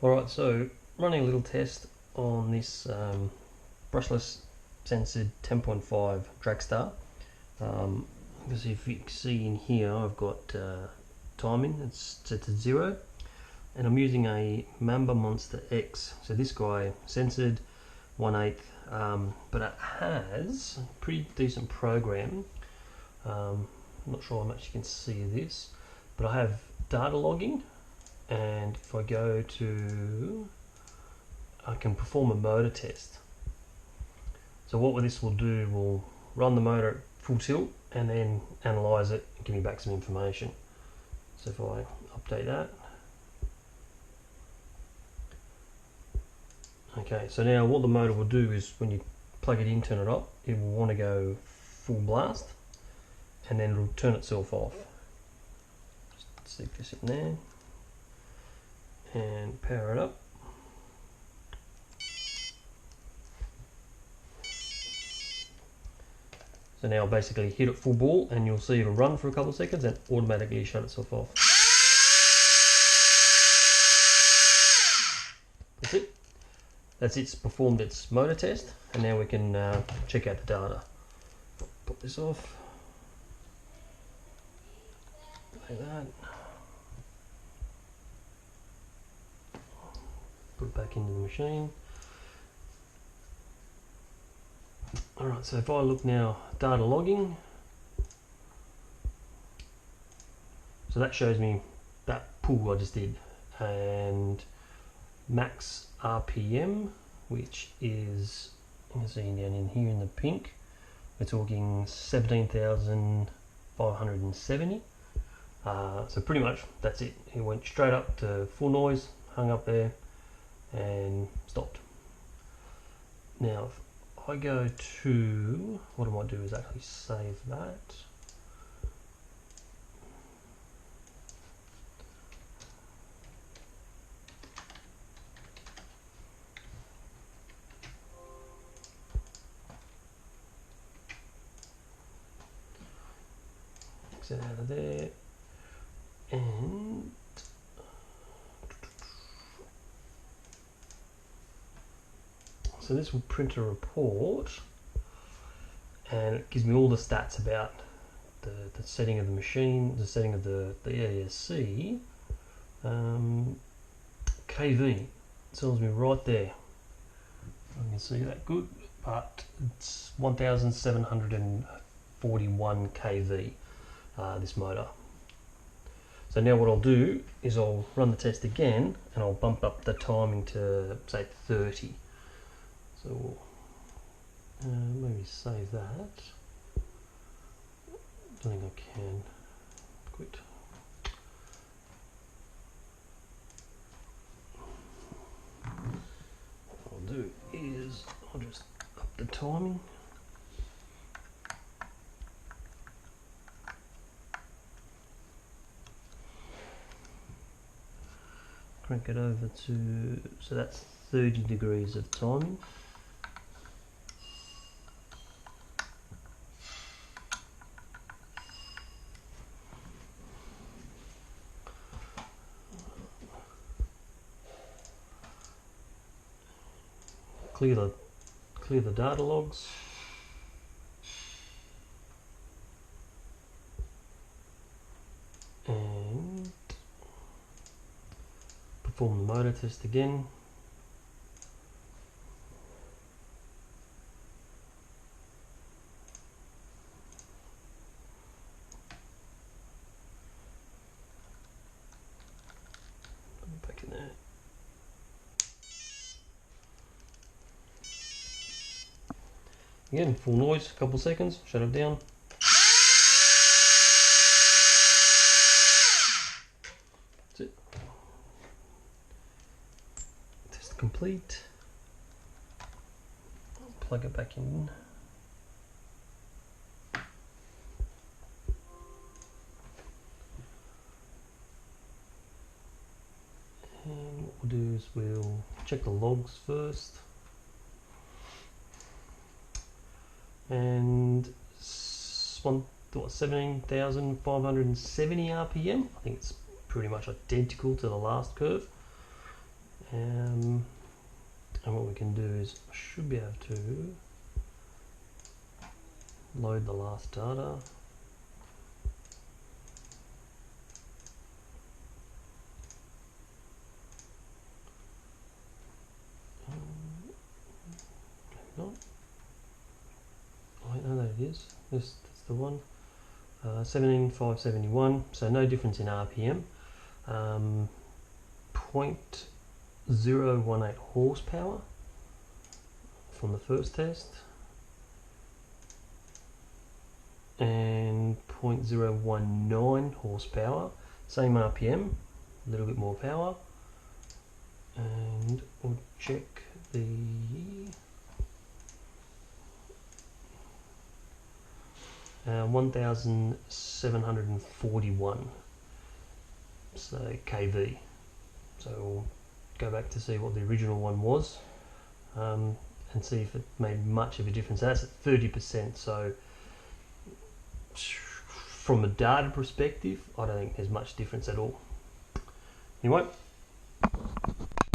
Alright, so running a little test on this brushless censored 10.5 Dragstar. Because if you can see in here, I've got timing, it's set to 0, and I'm using a Mamba Monster X. So this guy censored 1/8, but it has a pretty decent program. I'm not sure how much you can see this, but I have data logging, and if I go to, I can perform a motor test. So what this will do, will run the motor at full tilt and then analyze it and give me back some information. So if I update that, okay, so now what the motor will do is when you plug it in, turn it up, it will want to go full blast, and then it'll turn itself off. Just stick this in there and power it up. So now I'll basically hit it full ball and you'll see it'll run for a couple of seconds and automatically shut itself off. That's it. That's it's performed its motor test, and now we can check out the data. Put this off. Like that. Put it back into the machine. Alright, so if I look now, data logging, so that shows me that pull I just did, and max RPM, which is, you can see down in here in the pink, we're talking 17,570. So pretty much that's it. It went straight up to full noise, hung up there and stopped. Now if I go to, what I might do is actually save that. Exit out of there, and so this will print a report, and it gives me all the stats about the setting of the machine, the setting of the ESC, KV. It tells me right there. I can see that good, but it's 1,741 kV, this motor. So now what I'll do is I'll run the test again, and I'll bump up the timing to say 30. So maybe save that. Don't think I can. Quit. What I'll do is I'll just up the timing. Crank it over to, so that's 30 degrees of timing. Clear the data logs. And perform the motor test again. Back in there. Again, full noise, a couple seconds, shut it down. That's it. Test complete. I'll plug it back in. And what we'll do is we'll check the logs first. And 17,570 RPM. I think it's pretty much identical to the last curve. And what we can do is, I should be able to load the last data. Not. I know that it is. That's the one. 17,571. So no difference in RPM. 0.018 horsepower from the first test, and 0.019 horsepower. Same RPM, a little bit more power. And we'll check the 1,741, so kV. So we'll go back to see what the original one was, and see if it made much of a difference. That's at 30%, so from a data perspective, I don't think there's much difference at all. Anyway,